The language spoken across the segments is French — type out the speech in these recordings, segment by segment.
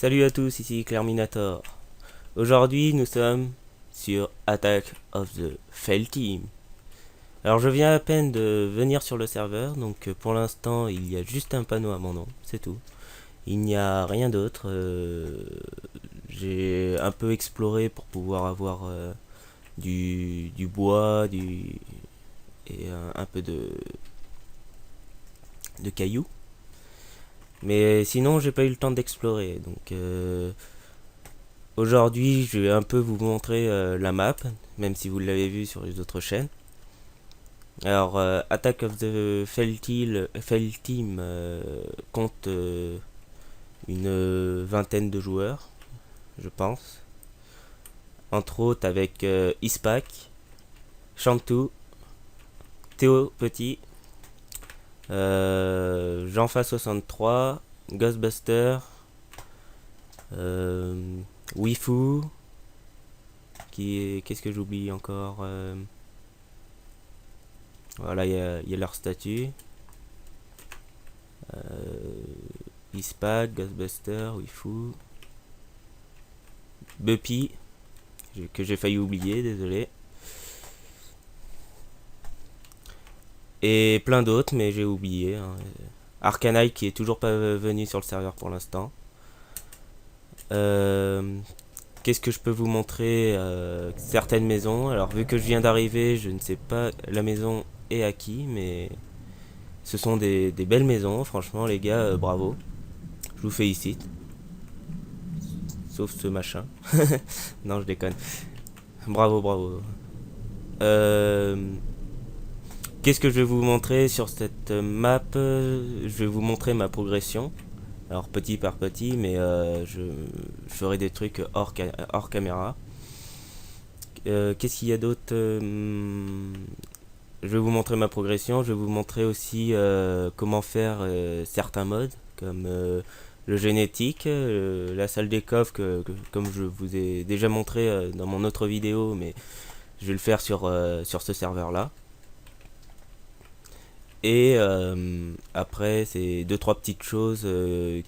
Salut à tous, ici Clerminator. Aujourd'hui, nous sommes sur Attack of the Fail Team. Alors, je viens à peine de venir sur le serveur, donc pour l'instant, il y a juste un panneau à mon nom, c'est tout. Il n'y a rien d'autre. J'ai un peu exploré pour pouvoir avoir du bois, et un peu de cailloux. Mais sinon, j'ai pas eu le temps d'explorer, donc aujourd'hui, je vais un peu vous montrer la map, même si vous l'avez vu sur les autres chaînes. Alors, Attack of the Fail Team compte une vingtaine de joueurs, je pense. Entre autres avec Ispac, Chantou, Théo Petit, Jeanfa63, Ghostbuster, Wifu, qu'est-ce que j'oublie encore voilà, il y a leur statut. Ispac, Ghostbuster, Wifu, Buppy, que j'ai failli oublier, désolé. Et plein d'autres, mais j'ai oublié. Hein. Arcanite qui est toujours pas venu sur le serveur pour l'instant. Qu'est-ce que je peux vous montrer certaines maisons. Alors vu que je viens d'arriver, je ne sais pas la maison est à qui, mais ce sont des belles maisons. Franchement les gars, bravo. Je vous félicite. Sauf ce machin. Non, je déconne. Bravo, bravo. Qu'est-ce que je vais vous montrer sur cette map? Je vais vous montrer ma progression. Alors petit par petit, mais je ferai des trucs hors caméra. Qu'est-ce qu'il y a d'autre? Je vais vous montrer ma progression. Je vais vous montrer aussi comment faire certains modes, comme le génétique, la salle des coffres, comme je vous ai déjà montré dans mon autre vidéo, mais je vais le faire sur ce serveur-là. Et après, c'est deux trois petites choses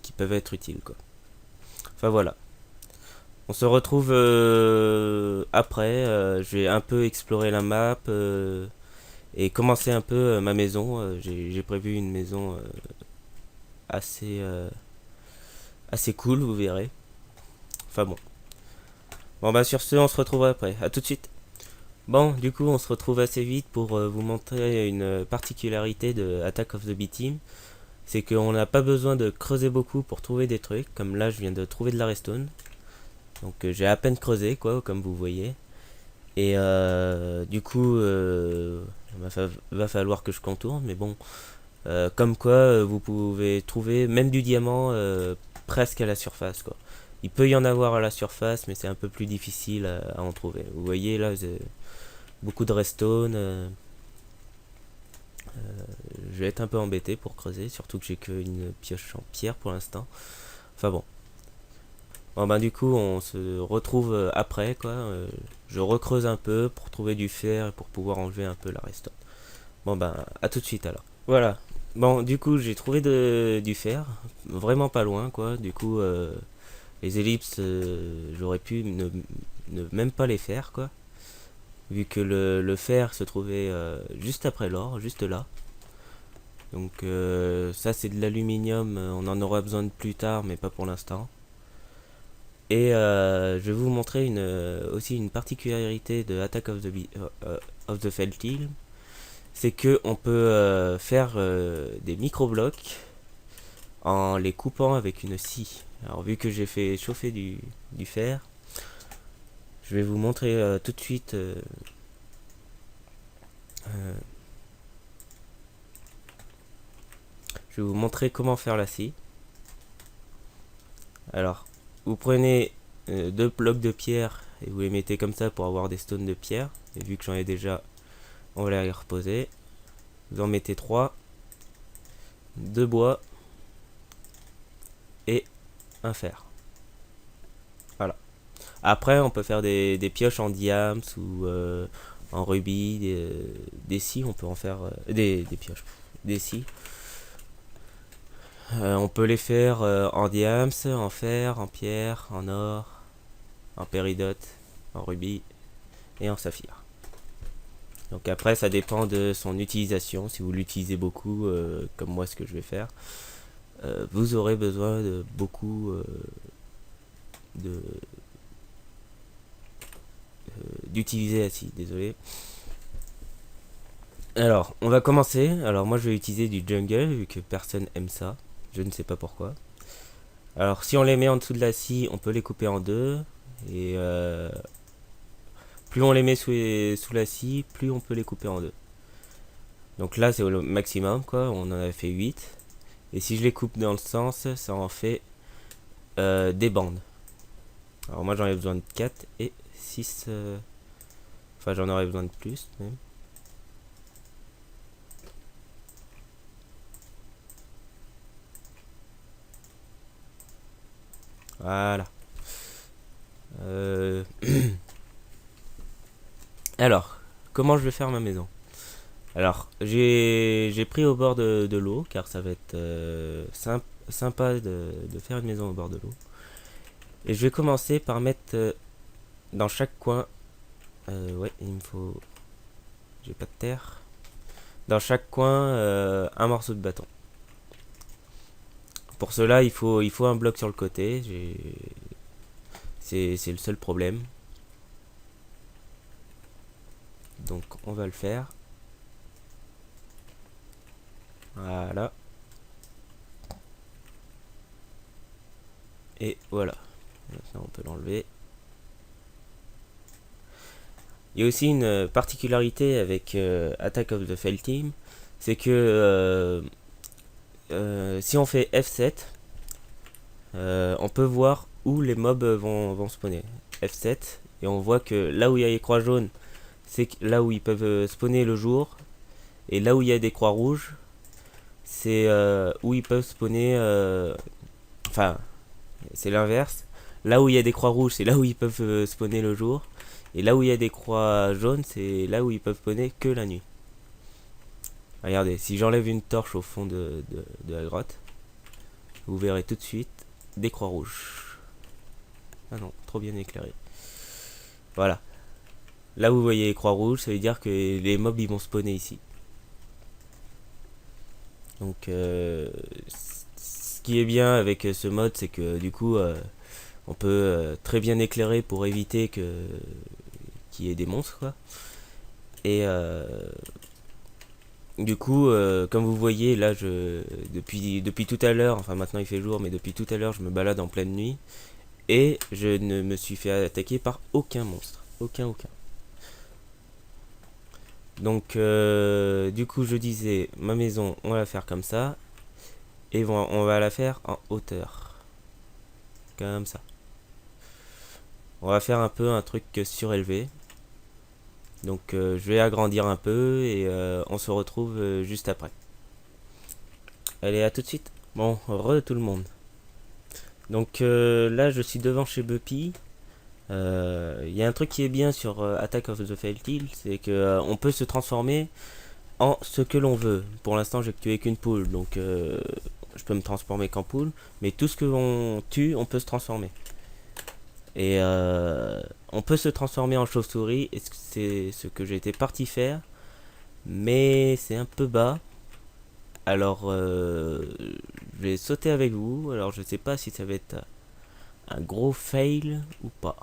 qui peuvent être utiles, quoi. Enfin voilà. On se retrouve après. Je vais un peu explorer la map et commencer un peu ma maison. J'ai prévu une maison assez assez cool, vous verrez. Enfin bon. Bon bah sur ce, on se retrouve après. À tout de suite. Bon, du coup, on se retrouve assez vite pour vous montrer une particularité de Attack of the B-Team. C'est qu'on n'a pas besoin de creuser beaucoup pour trouver des trucs. Comme là, je viens de trouver de la redstone. Donc j'ai à peine creusé, quoi, comme vous voyez. Et du coup, va falloir que je contourne. Mais bon, comme quoi, vous pouvez trouver même du diamant presque à la surface, quoi. Il peut y en avoir à la surface, mais c'est un peu plus difficile à en trouver. Vous voyez, là, beaucoup de redstone. Je vais être un peu embêté pour creuser, surtout que j'ai qu'une pioche en pierre pour l'instant. Enfin bon. Bon ben du coup on se retrouve après quoi. Je recreuse un peu pour trouver du fer et pour pouvoir enlever un peu la redstone. Bon ben à tout de suite alors. Voilà. Bon du coup j'ai trouvé du fer, vraiment pas loin quoi. Du coup les ellipses j'aurais pu ne même pas les faire quoi. Vu que le fer se trouvait juste après l'or, juste là. Donc ça c'est de l'aluminium, on en aura besoin de plus tard mais pas pour l'instant. Et je vais vous montrer aussi une particularité de Attack of the Fell Team. C'est que on peut faire des micro-blocs en les coupant avec une scie. Alors vu que j'ai fait chauffer du fer, je vais vous montrer tout de suite je vais vous montrer comment faire la scie. Alors, vous prenez deux blocs de pierre et vous les mettez comme ça pour avoir des stones de pierre. Et vu que j'en ai déjà, on va les reposer. Vous en mettez 3, 2 bois et un fer. Voilà. Après, on peut faire des pioches en diams ou en rubis, des scies. On peut en faire des pioches, des scies. On peut les faire en diams, en fer, en pierre, en or, en péridote, en rubis et en saphir. Donc après ça dépend de son utilisation. Si vous l'utilisez beaucoup, comme moi ce que je vais faire, vous aurez besoin de beaucoup de d'utiliser acide, désolé. Alors, on va commencer. Alors moi je vais utiliser du jungle vu que personne aime ça. Je ne sais pas pourquoi. Alors si on les met en dessous de la scie, on peut les couper en deux. Et plus on les met sous la scie, plus on peut les couper en deux. Donc là c'est au maximum quoi, on en a fait 8. Et si je les coupe dans le sens, ça en fait des bandes. Alors moi j'en ai besoin de 4 et 6. Enfin j'en aurais besoin de plus même. Voilà. Alors, comment je vais faire ma maison? Alors, j'ai pris au bord de l'eau, car ça va être sympa de faire une maison au bord de l'eau. Et je vais commencer par mettre dans chaque coin... ouais, il me faut... J'ai pas de terre. Dans chaque coin, un morceau de bâton. Pour cela, il faut un bloc sur le côté. C'est le seul problème. Donc, on va le faire. Voilà. Et voilà. Maintenant, on peut l'enlever. Il y a aussi une particularité avec Attack of the Fail Team, c'est que si on fait F7, on peut voir où les mobs vont spawner. F7, et on voit que là où il y a les croix jaunes, c'est là où ils peuvent spawner le jour, et là où il y a des croix rouges, c'est où ils peuvent spawner... Enfin, c'est l'inverse. Là où il y a des croix rouges, c'est là où ils peuvent spawner le jour. Et là où il y a des croix jaunes, c'est là où ils peuvent spawner que la nuit. Regardez, si j'enlève une torche au fond de la grotte, vous verrez tout de suite des croix rouges. Ah non, trop bien éclairé. Voilà. Là où vous voyez les croix rouges, ça veut dire que les mobs ils vont spawner ici. Donc, ce qui est bien avec ce mode, c'est que du coup, on peut très bien éclairer pour éviter qu'il y ait des monstres, quoi. Et du coup, comme vous voyez, là, depuis tout à l'heure, enfin maintenant il fait jour, mais depuis tout à l'heure, je me balade en pleine nuit. Et je ne me suis fait attaquer par aucun monstre. Aucun. Donc, du coup, je disais, ma maison, on va la faire comme ça. Et on va la faire en hauteur. Comme ça. On va faire un peu un truc surélevé. Donc, je vais agrandir un peu et on se retrouve juste après. Allez, à tout de suite. Bon, tout le monde. Donc là, je suis devant chez Buppy. Il y a un truc qui est bien sur Attack of the Fail Team, c'est que on peut se transformer en ce que l'on veut. Pour l'instant, j'ai tué qu'une poule, donc je peux me transformer qu'en poule. Mais tout ce que l'on tue, on peut se transformer. Et on peut se transformer en chauve-souris, et c'est ce que j'étais parti faire. Mais c'est un peu bas. Alors, je vais sauter avec vous. Alors, je sais pas si ça va être un gros fail ou pas.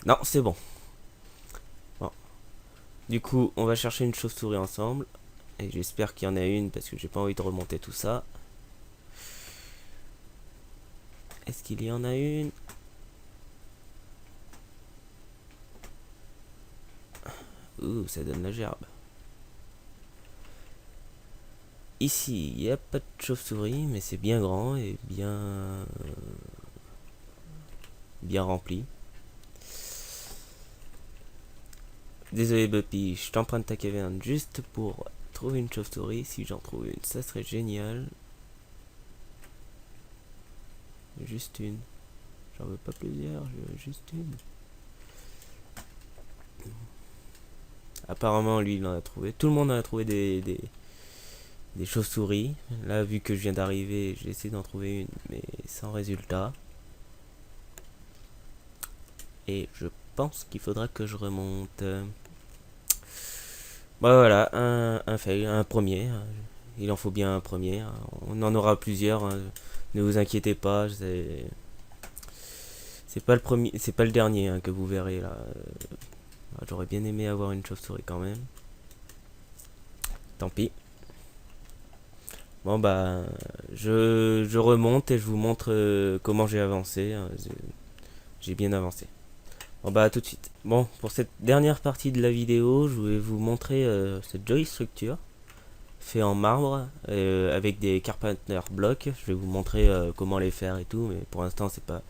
Non, c'est bon. Bon. Du coup, on va chercher une chauve-souris ensemble. Et j'espère qu'il y en a une parce que j'ai pas envie de remonter tout ça. Est-ce qu'il y en a une? Ouh, ça donne la gerbe. Ici, il n'y a pas de chauve-souris, mais c'est bien grand et bien rempli. Désolé Buppy, je t'emprunte ta caverne juste pour trouver une chauve-souris. Si j'en trouve une, ça serait génial. Juste une. J'en veux pas plusieurs, je veux juste une. Apparemment, lui, il en a trouvé. Tout le monde en a trouvé des chauves-souris. Là, vu que je viens d'arriver, j'ai essayé d'en trouver une, mais sans résultat. Et je pense qu'il faudra que je remonte. Bah voilà, un fail, un premier. Il en faut bien un premier. On en aura plusieurs. Ne vous inquiétez pas. C'est pas le premier, c'est pas le dernier que vous verrez là. J'aurais bien aimé avoir une chauve-souris quand même. Tant pis. Bon bah, je remonte et je vous montre comment j'ai avancé. J'ai bien avancé. Bon bah à tout de suite. Bon, pour cette dernière partie de la vidéo, je vais vous montrer cette jolie structure fait en marbre avec des Carpenter blocs. Je vais vous montrer comment les faire et tout, mais pour l'instant c'est pas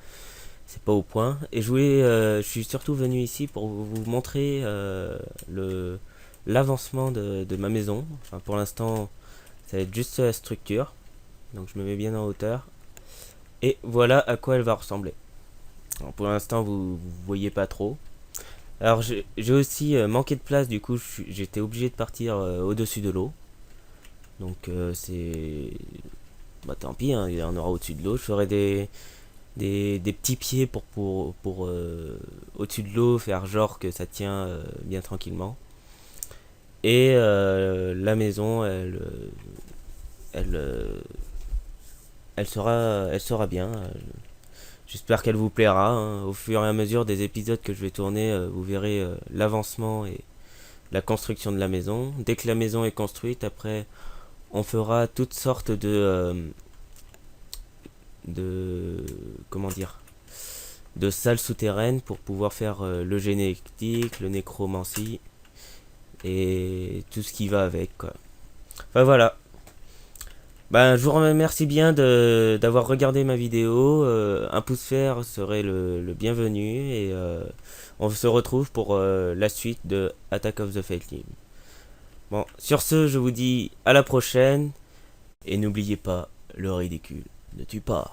au point. Et je suis surtout venu ici pour vous montrer l'avancement de ma maison. Enfin, pour l'instant, ça va être juste la structure. Donc je me mets bien en hauteur. Et voilà à quoi elle va ressembler. Alors, pour l'instant, vous voyez pas trop. Alors j'ai aussi manqué de place, du coup j'étais obligé de partir au-dessus de l'eau. Donc c'est... Bah tant pis, hein, il y en aura au-dessus de l'eau. Je ferai des petits pieds pour au-dessus de l'eau, faire genre que ça tient bien tranquillement. Et la maison, elle, elle sera bien. J'espère qu'elle vous plaira, hein. Au fur et à mesure des épisodes que je vais tourner, vous verrez l'avancement et la construction de la maison. Dès que la maison est construite, après, on fera toutes sortes de comment dire, de salles souterraines pour pouvoir faire le génétique, le nécromancie et tout ce qui va avec, quoi. Enfin voilà. Ben, je vous remercie bien d'avoir regardé ma vidéo. Un pouce vert serait le bienvenu et on se retrouve pour la suite de Attack of the Fail Team. Bon, sur ce, je vous dis à la prochaine et n'oubliez pas, le ridicule ne tue pas.